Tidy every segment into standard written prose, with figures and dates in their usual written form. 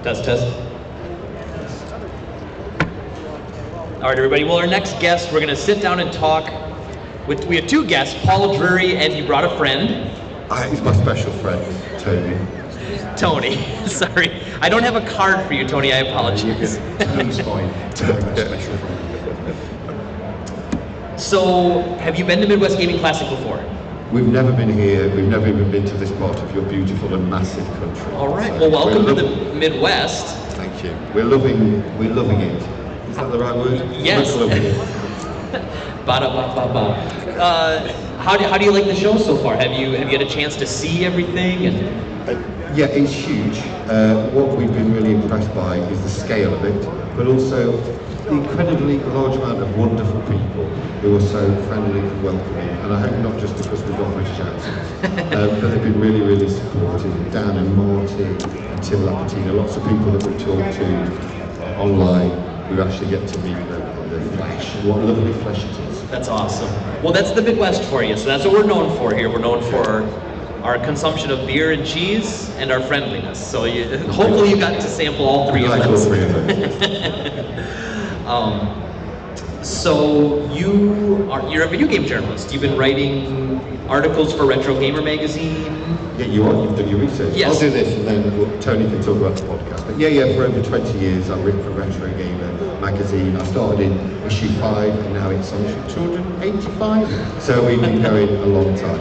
Test, test. All right, everybody. Well, our next guest, we're going to sit down and talk with. We have two guests, Paul Drury, and he brought a friend. He's my special friend, Tony. Tony, sorry. I don't have a card for you, Tony. I apologize. Tony's fine. Tony's my special friend. So, have you been to Midwest Gaming Classic before? We've never been here. We've never even been to this part of your beautiful and massive country. All right. Well, welcome to the Midwest. Thank you. We're loving it. Is that the right word? Yes. We're loving it. Ba-da-ba-ba-ba. How do you like the show so far? Have you had a chance to see everything? Yeah, it's huge. What we've been really impressed by is the scale of it, but also the incredibly large amount of wonderful people who are so friendly and welcoming. And I hope not just because we've got British accents, but they've been really, really supportive. Dan and Marty and Tim Lapatina, lots of people that we've talked to online, we actually get to meet them in the flesh. What lovely flesh it is. That's awesome. Well, that's the Midwest for you. So that's what we're known for here. We're known for our consumption of beer and cheese and our friendliness. So hopefully you got to sample all three of those. So you're a video game journalist. You've been writing articles for Retro Gamer magazine. Yeah, you've done your research. Yes. I'll do this and then Tony can talk about the podcast. But yeah, for over 20 years I've written for Retro Gamer magazine. I started in issue 5 and now it's on issue 285. So we've been going a long time.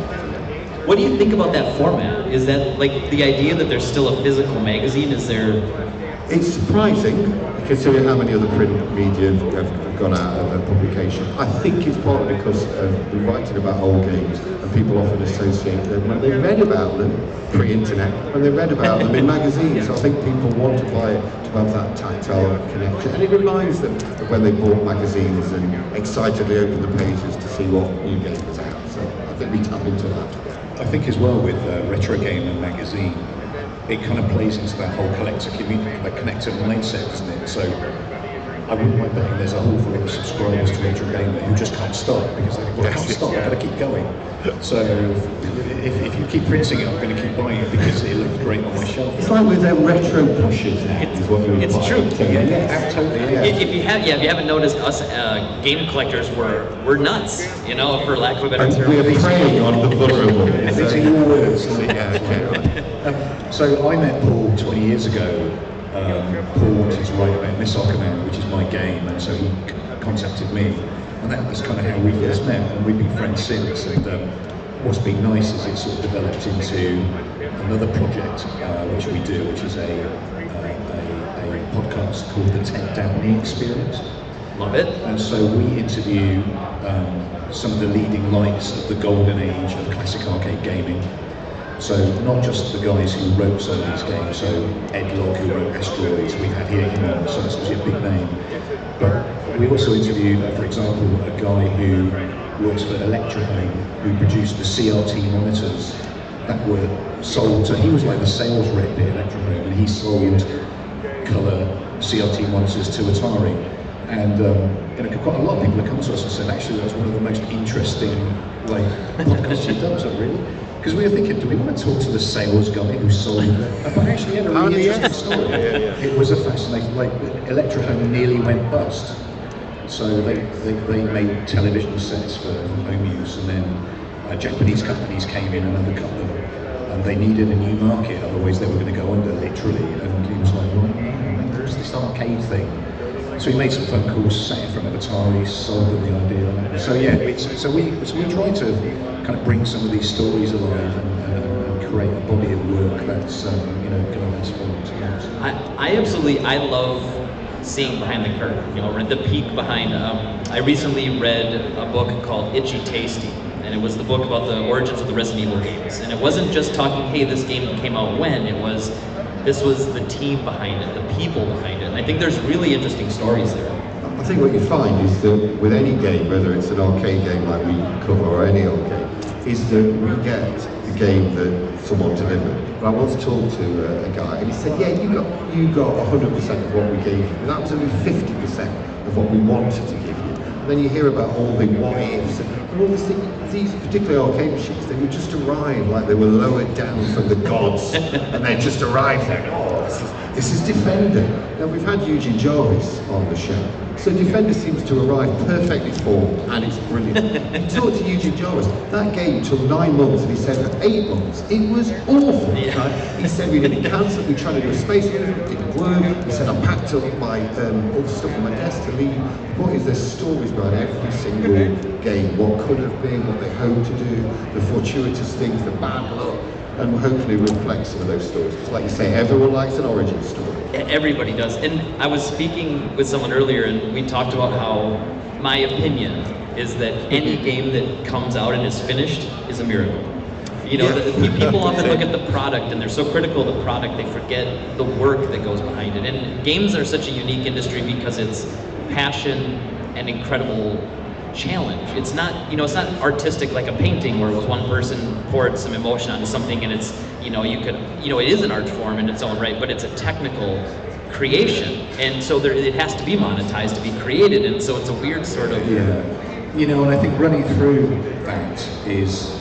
What do you think about that format? Is that like the idea that there's still a physical magazine? Is there? It's surprising considering how many other print media have gone out of a publication. I think it's partly because we're writing about old games and people often associate them when they read about them pre-internet, when they read about them in magazines. So I think people want to buy it to have that tactile connection, and it reminds them of when they bought magazines and excitedly opened the pages to see what new game was out. So I think we tap into that. I think as well with Retro Gamer magazine, it kind of plays into that whole collector community, that connector mindset, doesn't it? So I wouldn't mind betting there's a whole lot of subscribers to Retro Gamer who just can't stop because they go, well, I can't stop, I've got to keep going. So if you keep printing it, I'm going to keep buying it because it looks great on my shelf. It's like with their retro pushes now, is what we It's true. Yeah, totally. Yeah. If you haven't noticed, us game collectors we're nuts, for lack of a better term. We're preying on the vulnerable. These are your words. Yeah, okay, right. So I met Paul 20 years ago. Paul wanted to write about Missile Command, which is my game, and so he contacted me, and that was kind of how we first met, and we've been friends since. And what's been nice is it sort of developed into another project which we do, which is a podcast called the Tech Downey Experience. Love it. And so we interview some of the leading lights of the golden age of classic arcade gaming. So not just the guys who wrote some of these games, so Ed Logg who wrote Asteroids, we've had here him on, so it's actually a big name. But we also interviewed, for example, a guy who works for Electrohome, who produced the CRT monitors that were sold. So he was like the sales rep at Electrohome, and he sold colour CRT monitors to Atari. And quite a lot of people have come to us and said, actually, that's one of the most interesting podcasts you've done. Was that really? Because we were thinking, do we want to talk to the sales guy who sold it? But actually, he had a really interesting story. It was a fascinating. Electrohome nearly went bust, so they made television sets for home use, and then Japanese companies came in and undercut them, and they needed a new market. Otherwise, they were going to go under, literally. And he was like, well, there's this arcade thing. So he made some phone calls, sat in front of Atari, sold them the idea. So yeah, so we try to kind of bring some of these stories alive and create a body of work that's going to inspire. I love seeing behind the curtain. The peek behind. I recently read a book called Itchy Tasty, and it was the book about the origins of the Resident Evil games. And it wasn't just talking, hey, this game came out when. This was the team behind it, the people behind it. And I think there's really interesting stories there. I think what you find is that with any game, whether it's an arcade game like we cover or any old game, is that we get the game that someone delivered. But I once talked to a guy and he said, yeah, you got 100% of what we gave you, and that was only 50% of what we wanted to give you. And then you hear about all the what-ifs and all these things. These particular arcade machines, they would just arrive like they were lowered down from the gods, and they just arrived there. Oh, This is Defender. Now we've had Eugene Jarvis on the show, so Defender seems to arrive perfectly formed, and it's brilliant. You talk to Eugene Jarvis, that game took 9 months, and he said for 8 months it was awful. Yeah. Right? He said we didn't cancel, we tried to do a space uniform, it didn't work. He said I packed up my all the stuff on my desk to leave. The point is there's stories behind every single game, what could have been, what they hoped to do, the fortuitous things, the bad luck. And hopefully reflect some of those stories. Because like you say, everyone likes an origin story. Everybody does. And I was speaking with someone earlier, and we talked about how my opinion is that any game that comes out and is finished is a miracle. You know, people often look at the product and they're so critical of the product, they forget the work that goes behind it. And games are such a unique industry because it's passion and incredible challenge. It's not, you know, it's not artistic like a painting where it was one person poured some emotion onto something and it's, you know, you could, you know, it is an art form in its own right, but it's a technical creation, and so it has to be monetized to be created, and so it's a weird sort of. Yeah, you know, and I think running through that is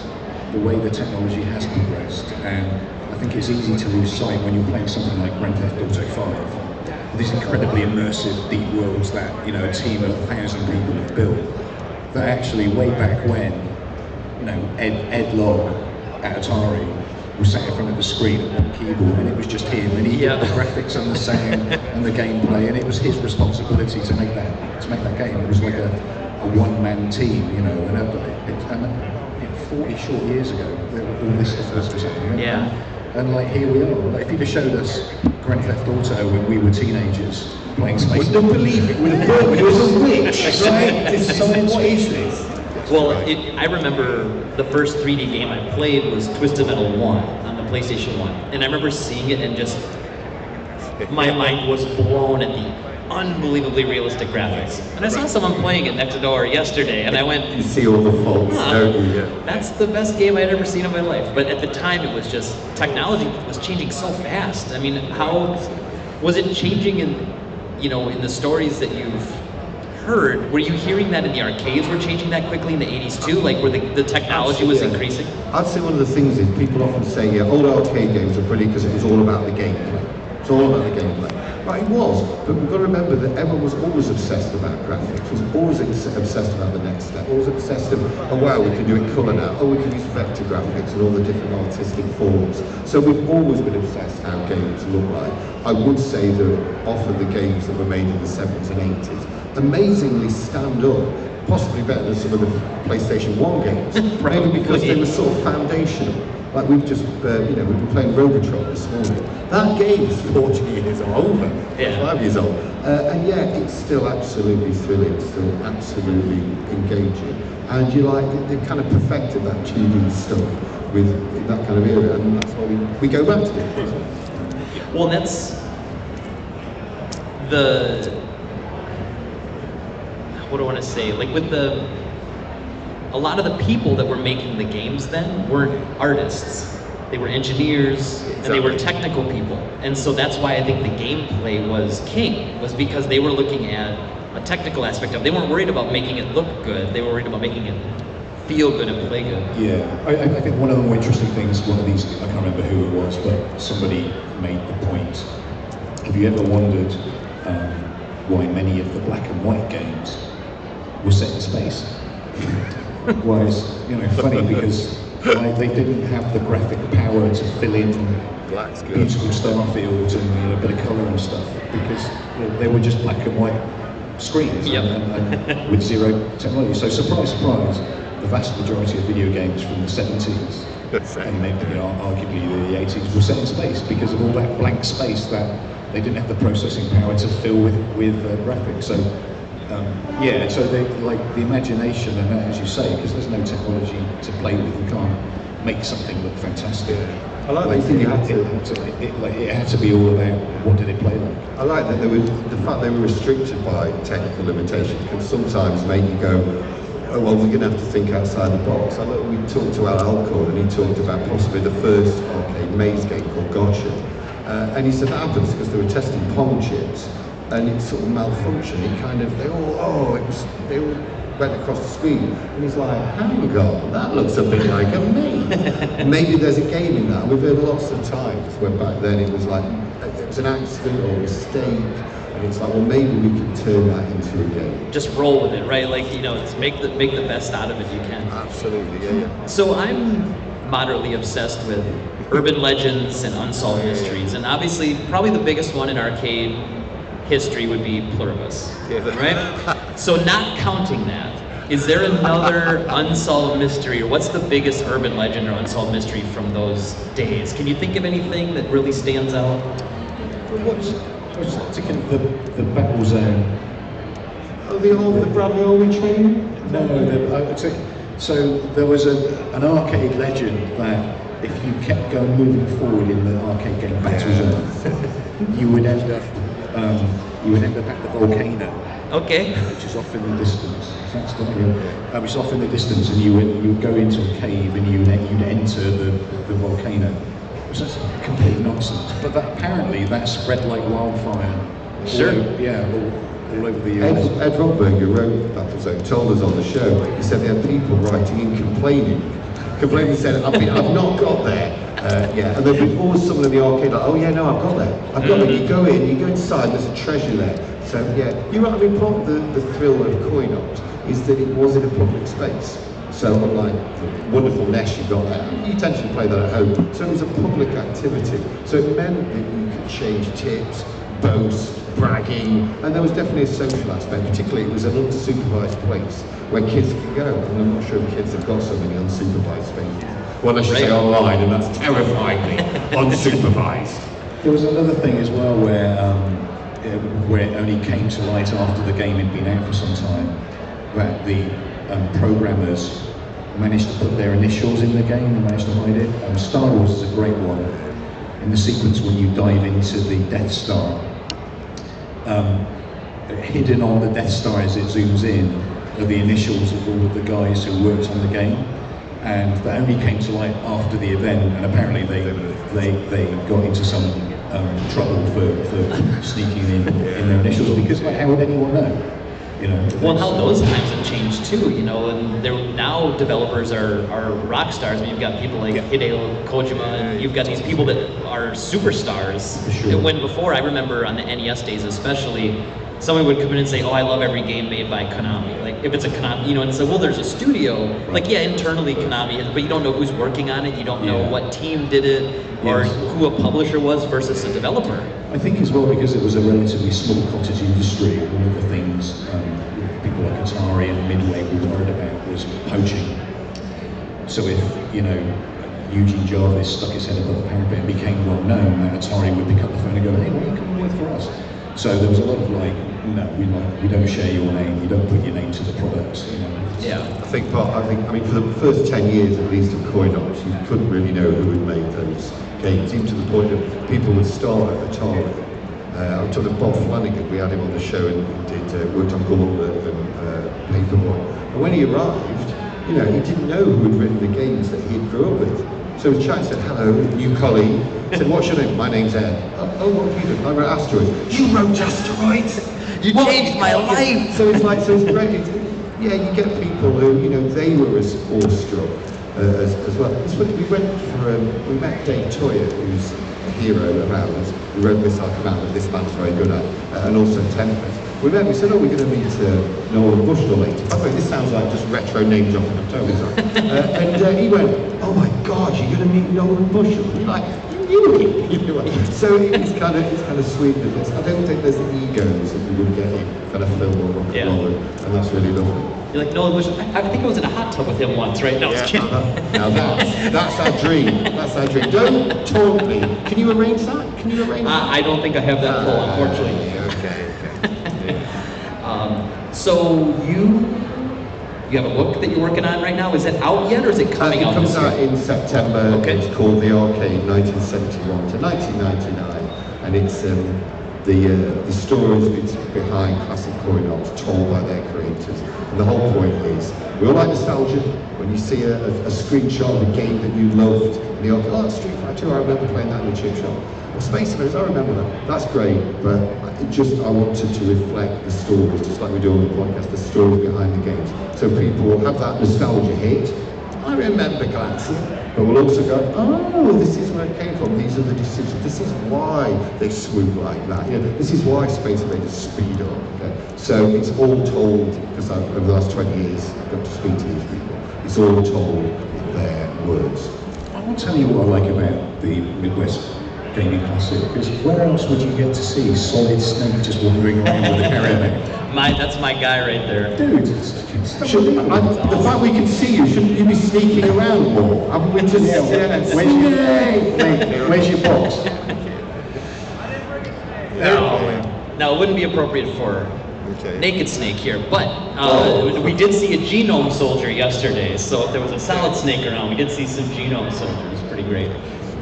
the way the technology has progressed, and I think it's easy to lose sight when you're playing something like Grand Theft Auto 5. These incredibly immersive, deep worlds that, you know, a team of 1,000 people have built. That actually, way back when, you know, Ed Log at Atari was sat in front of the screen on the keyboard, and it was just him, and he did the graphics and the sound and the gameplay, and it was his responsibility to make that game. It was like a one-man team, you know, and 40 short years ago, all this stuff was happening. Yeah. And like here we are. Like, if you'd have showed us Grand Theft Auto when we were teenagers playing Space, Wouldn't believe it. It was a witch, right? It's science. What is this? Well, I remember the first 3D game I played was Twisted Metal 1 on the PlayStation 1, and I remember seeing it and just my mind was blown at the unbelievably realistic graphics. And I saw someone playing it next door yesterday, and I went, You see all the faults, don't you? Yeah. that's the best game I'd ever seen in my life. But at the time, it was just, technology was changing so fast. I mean, how was it changing in, you know, in the stories that you've heard? Were you hearing that in the arcades were changing that quickly in the 80s too? Like where the technology was increasing? I'd say one of the things is people often say, yeah, old arcade games are brilliant because it was all about the gameplay. It's all about the gameplay. Right, it was, but we've got to remember that everyone was always obsessed about graphics, was always obsessed about the next step, always obsessed of, oh wow, we can do it colour now, oh we can use vector graphics and all the different artistic forms. So we've always been obsessed how games look like. I would say that often the games that were made in the 70s and 80s amazingly stand up, possibly better than some of the PlayStation 1 games, maybe because they were sort of foundational. Like we've just, you know, we've been playing Robotron this morning. That game is 40 years old, 5 years old. And yeah, it's still absolutely thrilling, still absolutely engaging. And you like, they've kind of perfected that 2D stuff with that kind of era, and that's why we go back to it. Well, that's what do I want to say? Like with a lot of the people that were making the games then weren't artists. They were engineers, and they were technical people. And so that's why I think the gameplay was king, was because they were looking at a technical aspect of it. They weren't worried about making it look good, they were worried about making it feel good and play good. Yeah, I think one of the more interesting things, one of these, I can't remember who it was, but somebody made the point. Have you ever wondered why many of the black and white games were set in space? Well, it's, you know, funny because they didn't have the graphic power to fill in beautiful star fields and, you know, a bit of colour and stuff, because, you know, they were just black and white screens and with zero technology. So surprise, surprise, the vast majority of video games from the 70s and maybe, you know, arguably the 80s were set in space because of all that blank space that they didn't have the processing power to fill with graphics. So yeah, so they, like the imagination, and as you say, because there's no technology to play with, you can't make something look fantastic. I like that you had to. It had to be all about what did it play like. I like that the fact they were restricted by technical limitations can sometimes make you go, oh well, we're going to have to think outside the box. I know we talked to Al Alcorn, and he talked about possibly the first arcade maze game called Gotcha, and he said that happens because they were testing Pong chips. And it sort of malfunctioned. It kind of, they all went across the screen. And he's like, hang on, that looks a bit like a maze. Maybe there's a game in that. We've heard lots of times where back then it was like, it was an accident or a mistake, and it's like, well, maybe we can turn that into a game. Just roll with it, right? Like, you know, it's make the best out of it you can. Absolutely, yeah. So I'm moderately obsessed with urban legends and unsolved mysteries, and obviously probably the biggest one in arcade history would be Pluribus, right? So not counting that, is there another unsolved mystery, or what's the biggest urban legend or unsolved mystery from those days? Can you think of anything that really stands out? What's the battle zone? Oh, the Bradley Owen train? So there was an arcade legend that if you kept going moving forward in the arcade game Battle Zone, you would end up at the volcano. Okay. Which is off in the distance. That's not which is off in the distance, and you would go into a cave and you'd enter the volcano. Which is complete nonsense. But apparently that spread like wildfire. Sure. All over the US. Ed Rodberg, who wrote Battle Zone, told us on the show, he said there had people writing in complaining, said, I've not got there. And there'd be always someone in the arcade like, oh yeah, no, I've got there. I've got there. You go in, you go inside, there's a treasure there. So yeah, you're right. I mean, part of the thrill of coin-ops is that it was in a public space. So unlike the wonderful NES you got there, you tend to play that at home. So it was a public activity. So it meant that you could change tips, boast, bragging, and there was definitely a social aspect. Particularly, it was an unsupervised place where kids could go, and I'm not sure the kids have got so many unsupervised spaces. Well, I should say online, and that's terrifyingly unsupervised. There was another thing as well where it only came to light after the game had been out for some time, that the programmers managed to put their initials in the game and managed to hide it. Star Wars is a great one. In the sequence when you dive into the Death Star, hidden on the Death Star as it zooms in are the initials of all of the guys who worked on the game, and that only came to light after the event, and apparently they got into some trouble for sneaking in their initials, because like, how would anyone know? You know, well, how those times have changed too, you know, and now developers are rock stars. I mean, you've got people like Hideo Kojima, and you've got these people that are superstars. Sure. When before, I remember on the NES days especially, someone would come in and say, oh, I love every game made by Konami. Like, if it's a Konami, you know, and so, well, there's a studio. Right. Like, yeah, internally Konami is, but you don't know who's working on it, you don't know what team did it, or who a publisher was versus a developer. I think as well, because it was a relatively small cottage industry, one of the things people like Atari and Midway were worried about was poaching. So if, you know, Eugene Jarvis stuck his head above the parapet and became well known, then Atari would pick up the phone and go, hey, what are you coming with for us? So there was a lot of like, no, we don't share your name, you don't put your name to the products, you know. Yeah. I mean, for the first 10 years at least of coin-ops, you couldn't really know who had made those games, even to the point that people would start at Atari. I'm talking to Bob Flanagan, we had him on the show, and he worked on Gauntlet and Paperboy. And when he arrived, you know, he didn't know who had written the games that he grew up with. So his chat said, hello, new colleague. He said, what's your name? My name's Ed. Oh, what have you done? I wrote Asteroids. You wrote Asteroids? You changed my life! So it's like, so it's great. Yeah, you get people who, you know, they were as awestruck as well. It's funny, we met Dave Toyer, who's a hero of ours. We wrote Missile Command that this man's very good at, and also Tempest. We met, we said, oh, we're going to meet Nolan Bushnell later. By the way, this sounds like just retro name dropping, I'm totally sorry. And he went, oh my God, you're going to meet Nolan Bushnell? And you're like, you knew him. So it's kind of sweet that this. I don't think there's the egos that we would get in kind of film or rock and roll, and that's really lovely. You're like, Nolan Bushnell, I think I was in a hot tub with him once, right? No, I was kidding. Now that's our dream. That's our dream. Don't taunt me. Can you arrange that? Can you arrange that? I don't think I have that pull, unfortunately. Okay. So you have a book that you're working on right now. Is it out yet, or is it coming out? It comes out in September. Okay. It's called The Arcade 1971 to 1999, and it's the stories behind classic coin-ops told by their creators. And the whole point is, we all like nostalgia. When you see a screenshot of a game that you loved, and you're like, oh, Street Fighter 2, I remember playing that in the chip shop. Or Space Invaders, I remember that. That's great, but I wanted to reflect the stories, just like we do on the podcast, the stories behind the games. So people will have that nostalgia hit, I remember Galaxy. But we'll also go, oh, this is where it came from. These are the decisions. This is why they swoop like that. You know, this is why Space Invaders speed up. Okay? So it's all told, because over the last 20 years, I've got to speak to these people. It's all told in their words. I'll tell you what I like about the Midwest Gaming Classic, because where else would you get to see Solid Snake just wandering around with a caravan? That's my guy right there. Dude, the fact we can see you, shouldn't you be sneaking around more? I mean, we're just where's your box? No, it wouldn't be appropriate for Naked Snake here, but we did see a Genome Soldier yesterday, so if there was a Solid Snake around, we did see some Genome Soldiers. Pretty great.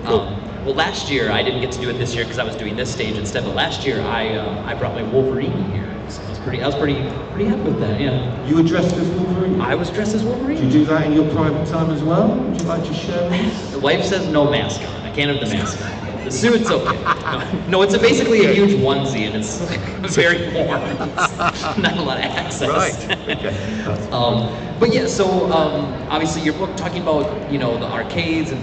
Well, last year, I didn't get to do it this year because I was doing this stage instead, but last year I brought my Wolverine here. So I was pretty happy with that, yeah. You were dressed as Wolverine? I was dressed as Wolverine. Did you do that in your private time as well? Would you like to share this? The wife says no mask on. I can't have the mask on. The suit's okay. No, it's basically a huge onesie and it's very warm. It's not a lot of access. Right. Okay. But yeah, so obviously your book talking about, the arcades, and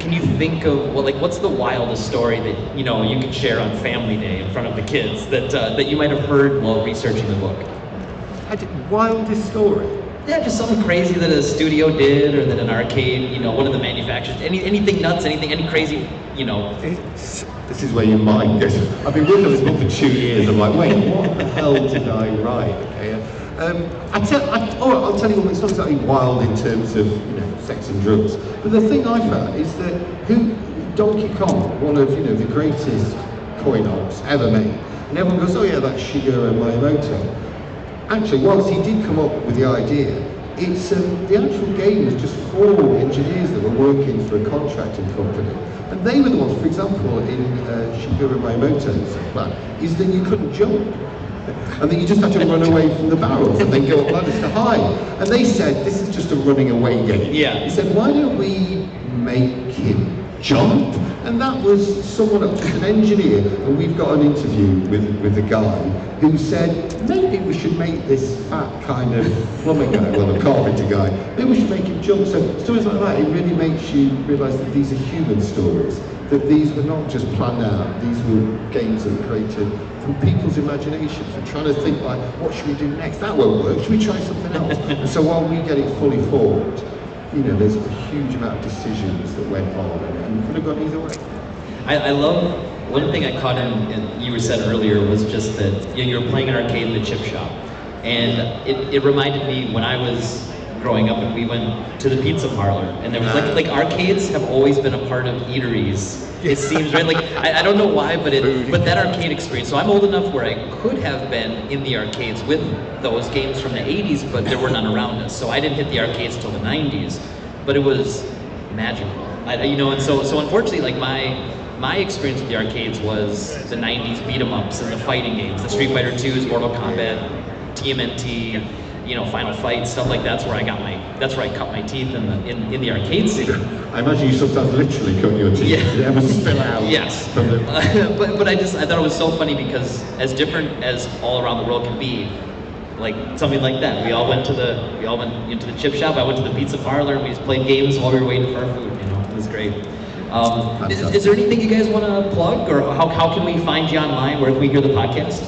can you think of, what's the wildest story that, you can share on Family Day in front of the kids that you might have heard while researching the book? Wildest story? Yeah, just something crazy that a studio did, or that an arcade, one of the manufacturers, anything nuts, any crazy, This is where your mind goes. I've been working on this book for 2 years. I'm like, wait, what the hell did I write? Okay. I'll tell you what, it's not exactly wild in terms of sex and drugs, but the thing I found is that Donkey Kong, one of the greatest coin ops ever made, and everyone goes, oh yeah, that's Shigeru Miyamoto. Actually, whilst he did come up with the idea, it's the actual game was just 4 engineers that were working for a contracting company, and they were the ones, for example, in Shigeru Miyamoto's plan, is that you couldn't jump. And then you just had to run away from the barrels and then go up ladders to hide. And they said, this is just a running away game. Yeah. He said, why don't we make him jump? And that was someone, just an engineer, and we've got an interview with the guy who said, maybe we should make this fat kind of plumbing guy, well, a carpenter guy, maybe we should make him jump. So stories like that, it really makes you realise that these are human stories, that these were not just planned out, these were games that were created from people's imaginations. We're trying to think like, what should we do next? That won't work, should we try something else? And so while we get it fully formed, there's a huge amount of decisions that went on, and you could have gone either way. I love, one thing I caught in you said earlier was just that you were playing an arcade in the chip shop. And it reminded me when I was growing up and we went to the pizza parlor, and there was like arcades have always been a part of eateries. It seems, right? Like I don't know why, but that arcade experience. So I'm old enough where I could have been in the arcades with those games from the 80s, but there were none around us. So I didn't hit the arcades till the 90s, but it was magical. And so unfortunately, like my experience with the arcades was the 90s beat 'em ups and the fighting games, the Street Fighter 2s, Mortal Kombat, TMNT, Final Fight, stuff like that's where I cut my teeth in the arcade scene. I imagine you sometimes literally cut your teeth. Yeah. Did it ever spill out? Yes. From the... but I thought it was so funny because as different as all around the world can be, like something like that. We all went into the chip shop. I went to the pizza parlor, and we just played games while we were waiting for our food. It was great. Is there anything you guys want to plug, or how can we find you online? Where can we hear the podcast?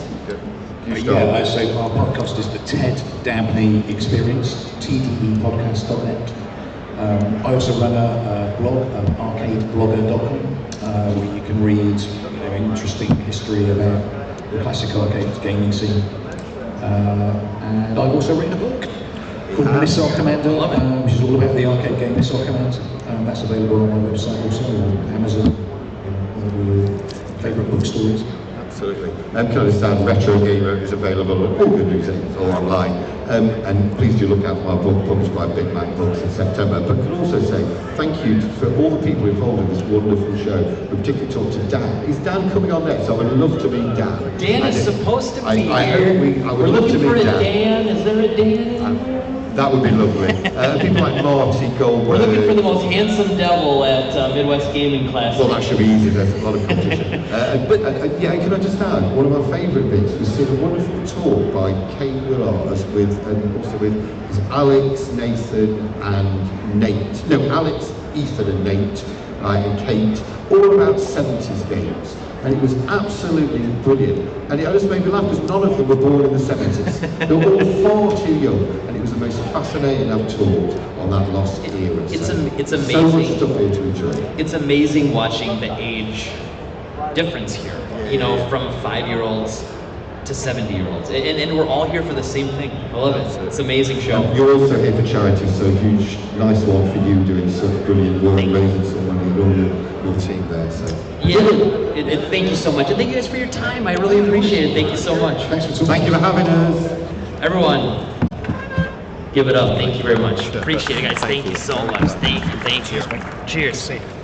Yeah, so our podcast is the Ted Dabney Experience, tdepodcast.net. I also run a blog, arcadeblogger.com, where you can read interesting history about the classic arcade gaming scene. And I've also written a book called Missile Commander, which is all about the arcade game Missile Command. That's available on my website also, or Amazon, one of your favourite bookstores. Absolutely. Can I understand Retro Gamer is available at all good museums or online. And please do look out for my book published by Big Mac Books in September. But can also say thank you for all the people involved in this wonderful show. We particularly talked to Dan. Is Dan coming on next? I would love to meet Dan. Dan is supposed to be here. I would We're love to looking meet for a Dan. Dan. Is there a Dan anywhere? That would be lovely. People like Marty Goldberg. We're looking for the most handsome devil at Midwest Gaming Class. Well, that should be easy. There's a lot of competition. Yeah, can I just add, one of my favourite bits was seeing a wonderful talk by Kate Willars with Alex, Nathan, and Nate. No, Alex, Ethan, and Nate, and Kate, all about 70s games. And it was absolutely brilliant. And it just made me laugh because none of them were born in the 70s. They were all far too young. And it was the most fascinating I've talked on that lost era. It's amazing. So much stuff here to enjoy. It's amazing watching the age difference here. You know, from 5-year-olds to 70-year-olds. And we're all here for the same thing. I love it. It's an amazing show. You're also here for charity, so huge, nice one for you doing such brilliant work, raising some money and all your team there. So. Yeah, thank you so much. And thank you guys for your time. I really appreciate it. Thank you so much. Thanks for talking. Thank you for having us. Everyone, give it up. Thank you very much. Appreciate it, guys. Thank you so much. Thank you. Cheers.